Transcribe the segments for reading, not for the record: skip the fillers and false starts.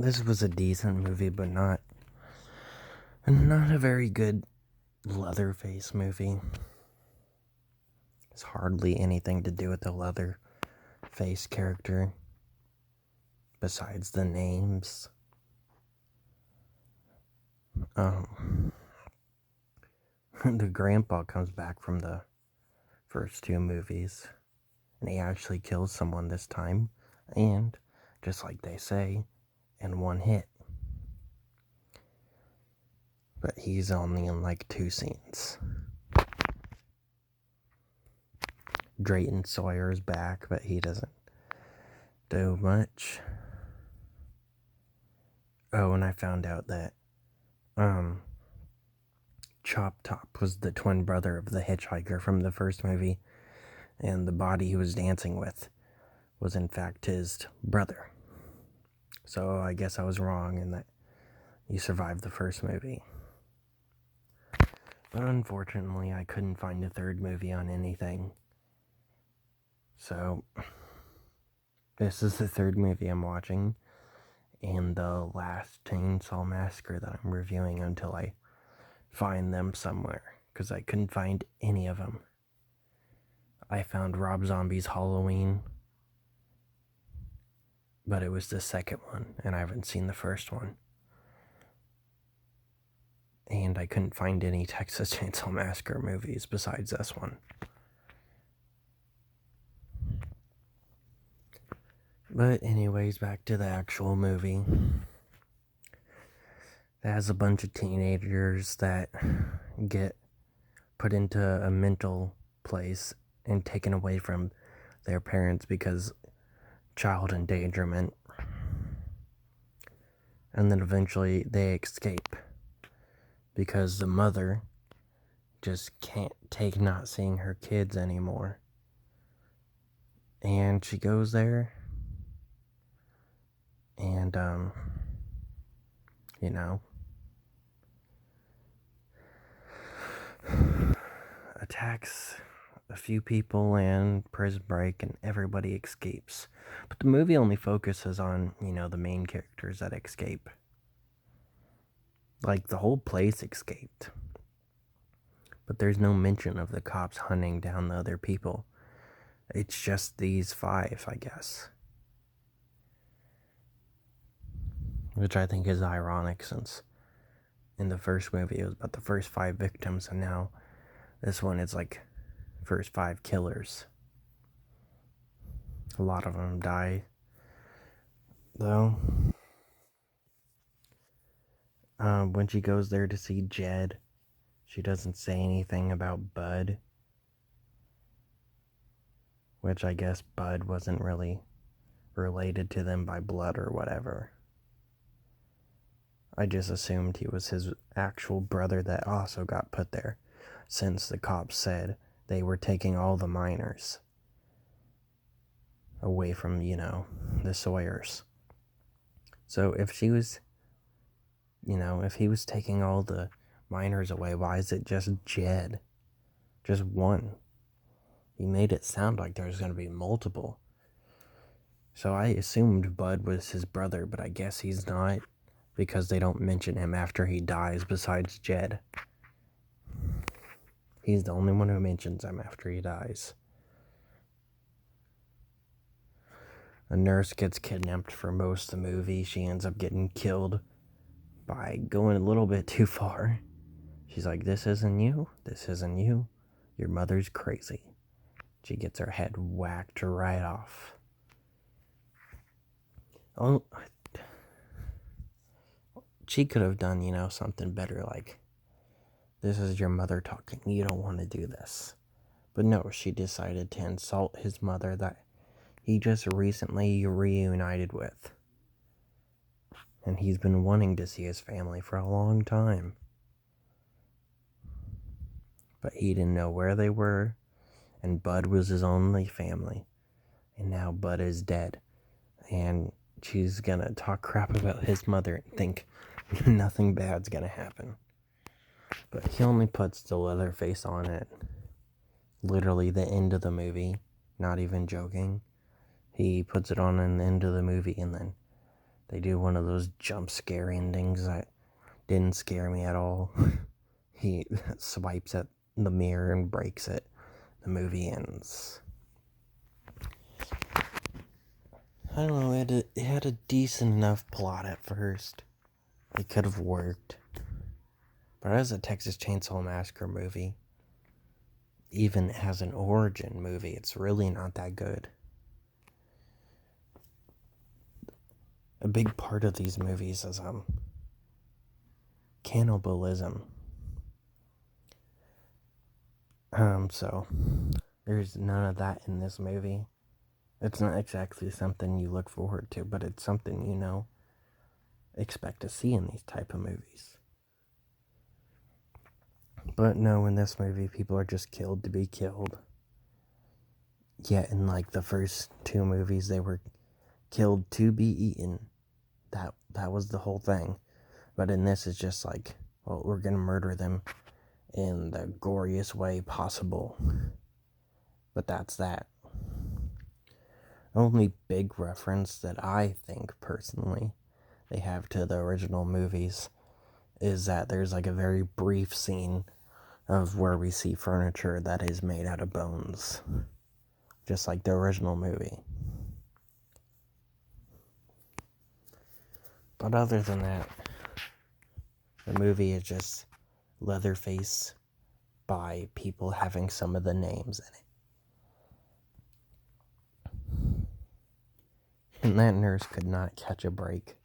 This was a decent movie, but not a very good Leatherface movie. It's hardly anything to do with the Leatherface character besides the names. The grandpa comes back from the first two movies, and he actually kills someone this time, and just like they say, in one hit. But he's only in like 2 scenes. Drayton Sawyer's back, but he doesn't do much. Oh, and I found out that Chop Top was the twin brother of the hitchhiker from the first movie, and the body he was dancing with was in fact his brother. So I guess I was wrong in that he survived the first movie. But unfortunately, I couldn't find a third movie on anything. So this is the third movie I'm watching, and the last Chainsaw Massacre that I'm reviewing until I find them somewhere, because I couldn't find any of them. I found Rob Zombie's Halloween, but it was the second one, and I haven't seen the first one. And I couldn't find any Texas Chainsaw Massacre movies besides this one. But anyways, back to the actual movie. It has a bunch of teenagers that get put into a mental place and taken away from their parents because child endangerment. And then eventually they escape because the mother just can't take not seeing her kids anymore. And she goes there and, attacks a few people and prison break, and everybody escapes. But the movie only focuses on, the main characters that escape. Like, the whole place escaped. But there's no mention of the cops hunting down the other people. It's just these 5, I guess. Which I think is ironic, since in the first movie it was about the first 5 victims, and now this one is like first 5 killers. A lot of them die, though. When she goes there to see Jed, she doesn't say anything about Bud, which I guess Bud wasn't really related to them by blood or whatever. I just assumed he was his actual brother that also got put there, since the cops said they were taking all the minors away from, the Sawyers. So if she was, if he was taking all the minors away, why is it just Jed? Just one. He made it sound like there was going to be multiple. So I assumed Bud was his brother, but I guess he's not, because they don't mention him after he dies besides Jed. He's the only one who mentions him after he dies. A nurse gets kidnapped for most of the movie. She ends up getting killed by going a little bit too far. She's like, this isn't you. This isn't you. Your mother's crazy. She gets her head whacked right off. Oh, she could have done, something better, like, this is your mother talking. You don't want to do this. But no, she decided to insult his mother that he just recently reunited with. And he's been wanting to see his family for a long time. But he didn't know where they were, and Bud was his only family. And now Bud is dead. And she's gonna talk crap about his mother and think nothing bad's gonna happen. But he only puts the Leatherface on it. Literally the end of the movie. Not even joking. He puts it on in the end of the movie, and then They do one of those jump scare endings that didn't scare me at all. He swipes at the mirror and breaks it. The movie ends. I don't know, it had a decent enough plot at first. It could have worked. But as a Texas Chainsaw Massacre movie, even as an origin movie, it's really not that good. A big part of these movies is cannibalism. So there's none of that in this movie. It's not exactly something you look forward to, but it's something expect to see in these type of movies. But no, in this movie, people are just killed to be killed. Yet in like the first two movies, they were killed to be eaten. That was the whole thing. But in this, it's just like, well, we're gonna murder them in the goriest way possible. But that's that. Only big reference that I think personally they have to the original movies is that there's like a very brief scene of where we see furniture that is made out of bones, just like the original movie. But other than that, the movie is just Leatherface by people having some of the names in it. And that nurse could not catch a break.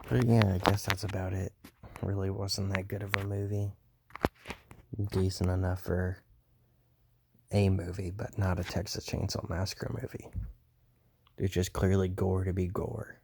But yeah, I guess that's about it. Really wasn't that good of a movie. Decent enough for a movie, but not a Texas Chainsaw Massacre movie. It's just clearly gore to be gore.